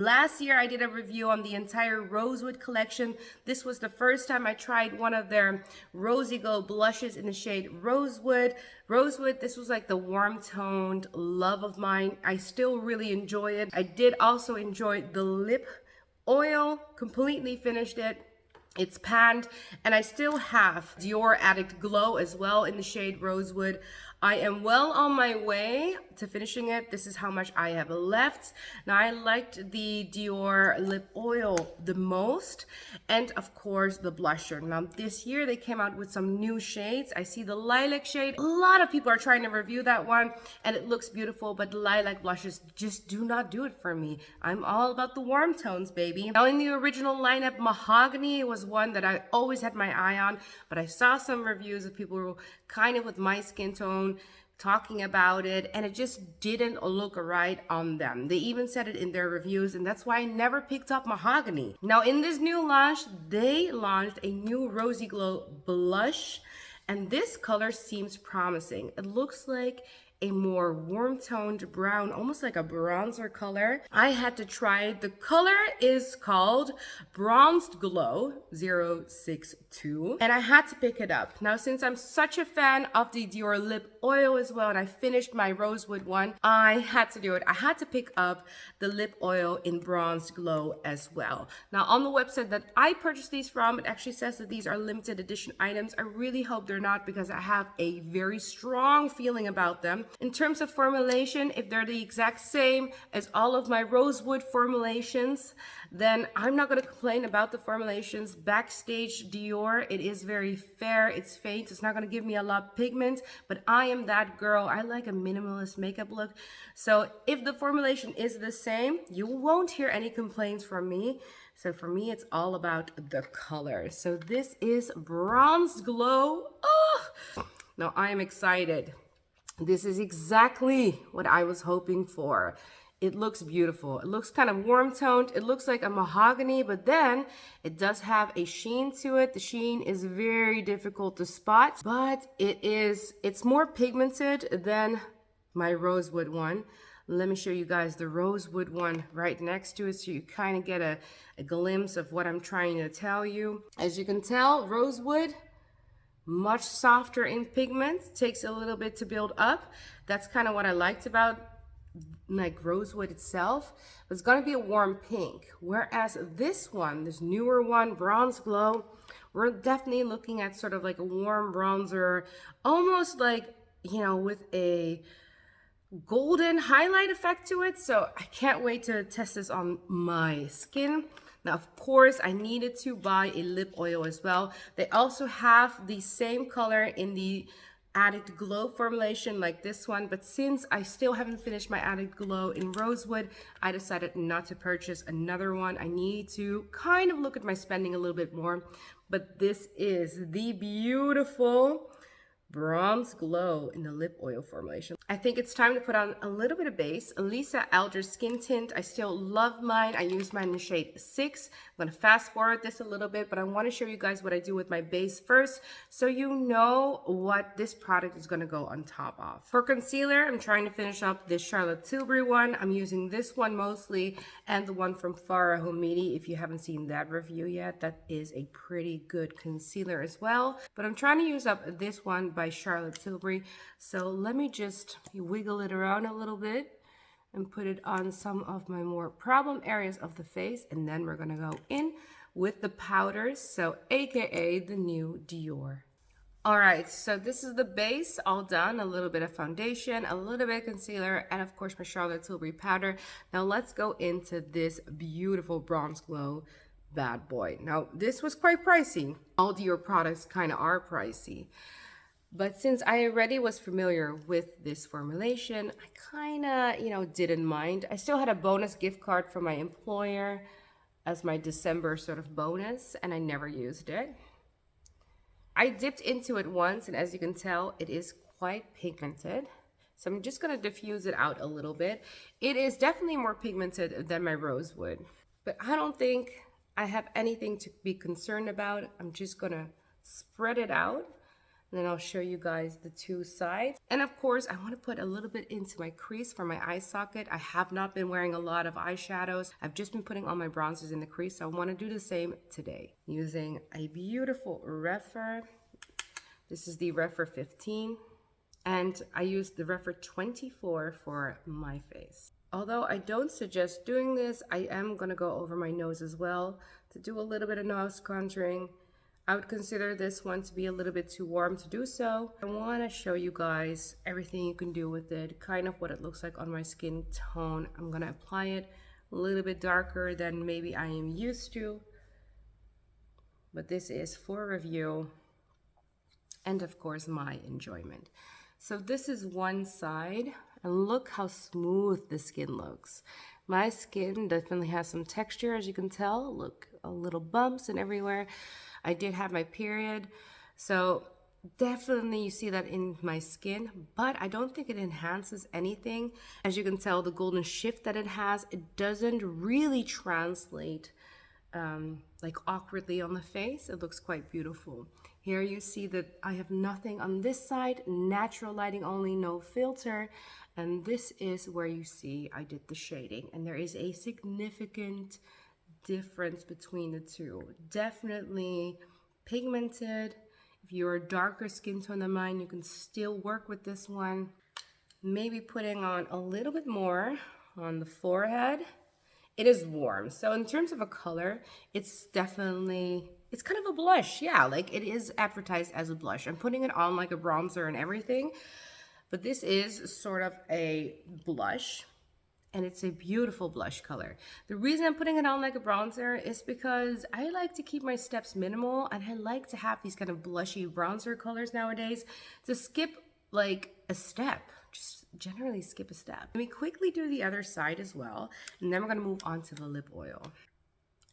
Last year, I did a review on the entire Rosewood collection. This was the first time I tried one of their Rosy Glow blushes in the shade Rosewood. Rosewood, this was like the warm toned love of mine. I still really enjoy it. I did also enjoy the lip oil, completely finished it. It's panned, and I still have Dior Addict Glow as well in the shade Rosewood. I am well on my way to finishing it. This is how much I have left. Now, I liked the Dior lip oil the most, and of course the blusher. Now, this year they came out with some new shades. I see the lilac shade. A lot of people are trying to review that one, and it looks beautiful, but the lilac blushes just do not do it for me. I'm all about the warm tones, baby. Now, in the original lineup, Mahogany was one that I always had my eye on, but I saw some reviews of people who were kind of with my skin tone talking about it, and it just didn't look right on them. They even said it in their reviews, and that's why I never picked up Mahogany. Now, in this new Lash, they launched a new Rosy Glow blush, and this color seems promising. It looks like a more warm-toned brown, almost like a bronzer color. I had to try it. The color is called Bronzed Glow 062, and I had to pick it up. Now, since I'm such a fan of the Dior lip oil as well, and I finished my Rosewood one, I had to do it. I had to pick up the lip oil in Bronzed Glow as well. Now, on the website that I purchased these from, it actually says that these are limited edition items. I really hope they're not, because I have a very strong feeling about them. In terms of formulation, if they're the exact same as all of my Rosewood formulations, then I'm not going to complain about the formulations. Backstage Dior, it is very fair, it's faint, it's not going to give me a lot of pigment, but I am that girl. I like a minimalist makeup look. So if the formulation is the same, you won't hear any complaints from me. So for me, it's all about the color. So this is Bronzed Glow. Oh, now I am excited. This is exactly what I was hoping for. It looks beautiful. It looks kind of warm toned. It looks like a mahogany, but then it does have a sheen to it. The sheen is very difficult to spot, but it's more pigmented than my Rosewood one. Let me show you guys the Rosewood one right next to it, so you kind of get a glimpse of what I'm trying to tell you. As you can tell, Rosewood, much softer in pigment, takes a little bit to build up. That's kind of what I liked about like Rosewood itself. It's going to be a warm pink, whereas this one, this newer one, Bronzed Glow, we're definitely looking at sort of like a warm bronzer, almost like, you know, with a golden highlight effect to it. So I can't wait to test this on my skin. Now, of course, I needed to buy a lip oil as well. They also have the same color in the Addict Glow formulation like this one, but since I still haven't finished my Addict Glow in Rosewood, I decided not to purchase another one. I need to kind of look at my spending a little bit more, but this is the beautiful Bronzed Glow in the lip oil formulation. I think it's time to put on a little bit of base. Eldridge Skin Tint. I still love mine. I use mine in the shade 6. I'm going to fast forward this a little bit, but I want to show you guys what I do with my base first, so you know what this product is going to go on top of. For concealer, I'm trying to finish up this Charlotte Tilbury one. I'm using this one mostly, and the one from Farah Homidi. If you haven't seen that review yet, that is a pretty good concealer as well. But I'm trying to use up this one by Charlotte Tilbury. So let me just wiggle it around a little bit and put it on some of my more problem areas of the face, and then we're gonna go in with the powders, so aka the new Dior. All right, so this is the base all done. A little bit of foundation, a little bit of concealer, and of course my Charlotte Tilbury powder. Now let's go into this beautiful Bronzed Glow bad boy. Now this was quite pricey. All Dior products kind of are pricey. But since I already was familiar with this formulation, I kind of, you know, didn't mind. I still had a bonus gift card from my employer as my December sort of bonus, and I never used it. I dipped into it once, and as you can tell, it is quite pigmented. So I'm just going to diffuse it out a little bit. It is definitely more pigmented than my Rosewood, but I don't think I have anything to be concerned about. I'm just going to spread it out And then I'll show you guys the two sides. And of course, I want to put a little bit into my crease for my eye socket. I have not been wearing a lot of eyeshadows. I've just been putting all my bronzers in the crease. So I want to do the same today using a beautiful Rephr. This is the Rephr 15. And I used the Rephr 24 for my face. Although I don't suggest doing this, I am going to go over my nose as well to do a little bit of nose contouring. I would consider this one to be a little bit too warm to do so. I want to show you guys everything you can do with it, kind of what it looks like on my skin tone. I'm going to apply it a little bit darker than maybe I am used to. But this is for review and of course my enjoyment. So this is one side and look how smooth the skin looks. My skin definitely has some texture, as you can tell. Look, a little bumps and everywhere. I did have my period, so definitely you see that in my skin, but I don't think it enhances anything. As you can tell, the golden shift that it has, it doesn't really translate like awkwardly on the face. It looks quite beautiful. Here you see that I have nothing on this side, natural lighting only, no filter. And this is where you see I did the shading, and there is a significant difference between the two. Definitely pigmented. If you're a darker skin tone than mine, you can still work with this one. Maybe putting on a little bit more on the forehead. It is warm, so in terms of a color, it's definitely, it's kind of a blush. Yeah, like it is advertised as a blush. I'm putting it on like a bronzer and everything, but this is sort of a blush. And it's a beautiful blush color. The reason I'm putting it on like a bronzer is because I like to keep my steps minimal, and I like to have these kind of blushy bronzer colors nowadays to skip like a step. Just generally skip a step. Let me quickly do the other side as well, and then we're gonna move on to the lip oil.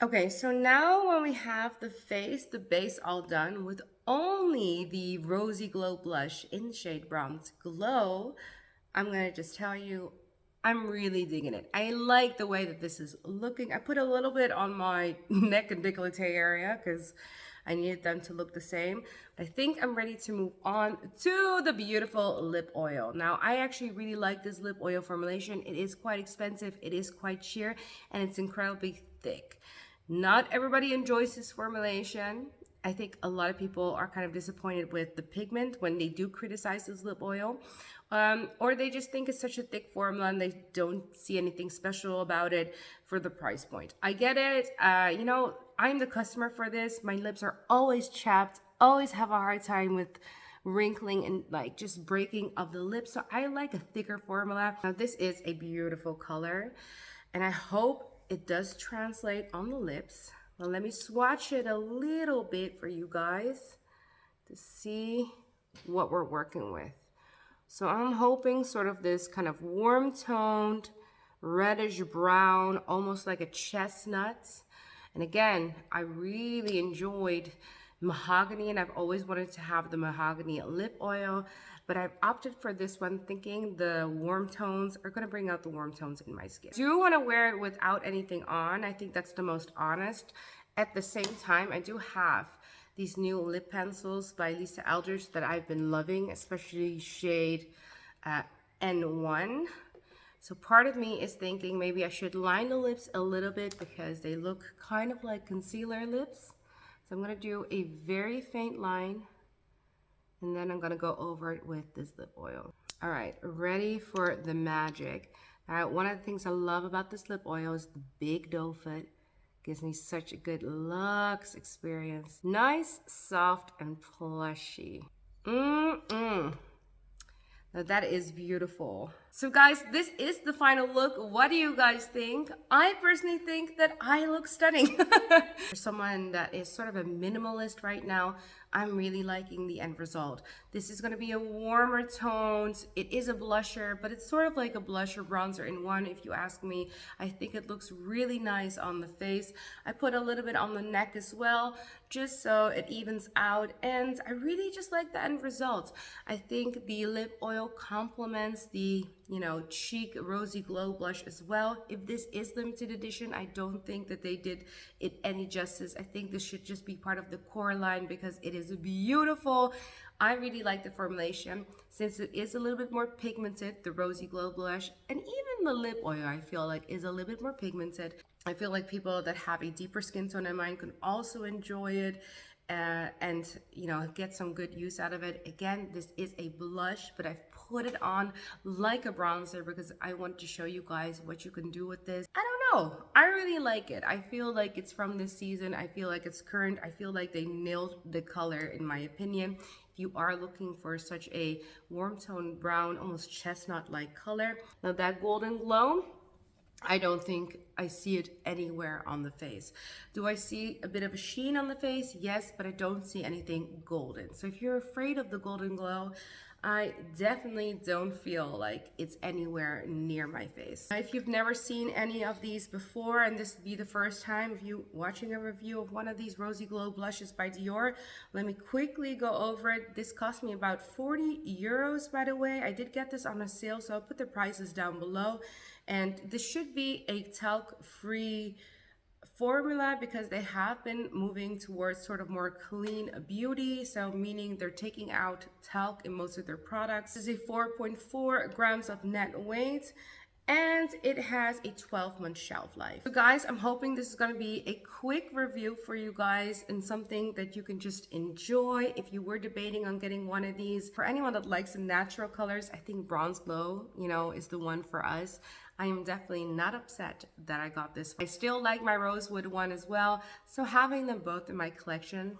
Okay, so now when we have the face, the base all done with only the Rosy Glow blush in the shade Bronze Glow, I'm gonna just tell you, I'm really digging it. I like the way that this is looking. I put a little bit on my neck and décolleté area because I needed them to look the same. I think I'm ready to move on to the beautiful lip oil. Now, I actually really like this lip oil formulation. It is quite expensive, it is quite sheer, and it's incredibly thick. Not everybody enjoys this formulation. I think a lot of people are kind of disappointed with the pigment when they do criticize this lip oil. Or they just think it's such a thick formula and they don't see anything special about it for the price point. I get it. You know, I'm the customer for this. My lips are always chapped, always have a hard time with wrinkling and like just breaking of the lips. So I like a thicker formula. Now this is a beautiful color and I hope it does translate on the lips. Well, let me swatch it a little bit for you guys to see what we're working with. So I'm hoping sort of this kind of warm toned, reddish brown, almost like a chestnut. And again, I really enjoyed mahogany, and I've always wanted to have the mahogany lip oil, but I've opted for this one thinking the warm tones are gonna bring out the warm tones in my skin. I do wanna wear it without anything on. I think that's the most honest. At the same time, I do have these new lip pencils by Eldridge that I've been loving, especially shade N1. So part of me is thinking maybe I should line the lips a little bit because they look kind of like concealer lips. So I'm gonna do a very faint line and then I'm gonna go over it with this lip oil. All right, ready for the magic. All right, one of the things I love about this lip oil is the big doe foot. Gives me such a good luxe experience. Nice, soft, and plushy. Now that is beautiful. So guys, this is the final look. What do you guys think? I personally think that I look stunning. For someone that is sort of a minimalist right now, I'm really liking the end result. This is gonna be a warmer toned. It is a blusher, but it's sort of like a blusher bronzer in one, if you ask me. I think it looks really nice on the face. I put a little bit on the neck as well, just so it evens out, and I really just like the end result. I think the lip oil complements the, you know, cheek Rosy Glow blush as well. If this is limited edition, I don't think that they did it any justice. I think this should just be part of the core line because it is beautiful. I really like the formulation since it is a little bit more pigmented, the Rosy Glow blush, and even the lip oil I feel like is a little bit more pigmented. I feel like people that have a deeper skin tone than mine can also enjoy it. And you know, get some good use out of it. Again, this is a blush, but I've put it on like a bronzer because I want to show you guys what you can do with this. I don't know, I really like it. I feel like it's from this season. I feel like it's current. I feel like they nailed the color in my opinion. If you are looking for such a warm tone brown, almost chestnut like color, now that golden glow, I don't think I see it anywhere on the face. Do I see a bit of a sheen on the face? Yes, but I don't see anything golden. So if you're afraid of the golden glow, I definitely don't feel like it's anywhere near my face. If you've never seen any of these before, and this would be the first time of you watching a review of one of these Rosy Glow blushes by Dior, let me quickly go over it. This cost me about 40 euros, by the way. I did get this on a sale, so I'll put the prices down below. And this should be a talc-free formula because they have been moving towards sort of more clean beauty, so meaning they're taking out talc in most of their products. This is a 4.4 grams of net weight, and it has a 12-month shelf life. So guys, I'm hoping this is going to be a quick review for you guys and something that you can just enjoy if you were debating on getting one of these. For anyone that likes the natural colors, I think Bronze Glow, you know, is the one for us. I am definitely not upset that I got this. I still like my Rosewood one as well. So having them both in my collection,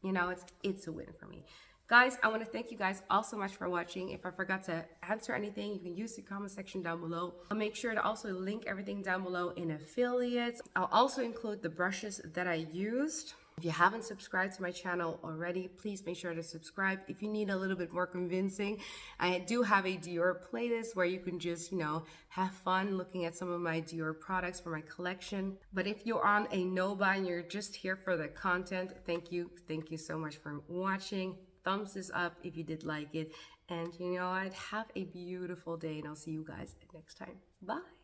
you know, it's a win for me. Guys, I want to thank you guys all so much for watching. If I forgot to answer anything, you can use the comment section down below. I'll make sure to also link everything down below in affiliates. I'll also include the brushes that I used. If you haven't subscribed to my channel already, please make sure to subscribe. If you need a little bit more convincing, I do have a Dior playlist where you can just, you know, have fun looking at some of my Dior products for my collection. But if you're on a no-buy and you're just here for the content, thank you. Thank you so much for watching. Thumbs this up if you did like it. And you know what? Have a beautiful day, and I'll see you guys next time. Bye.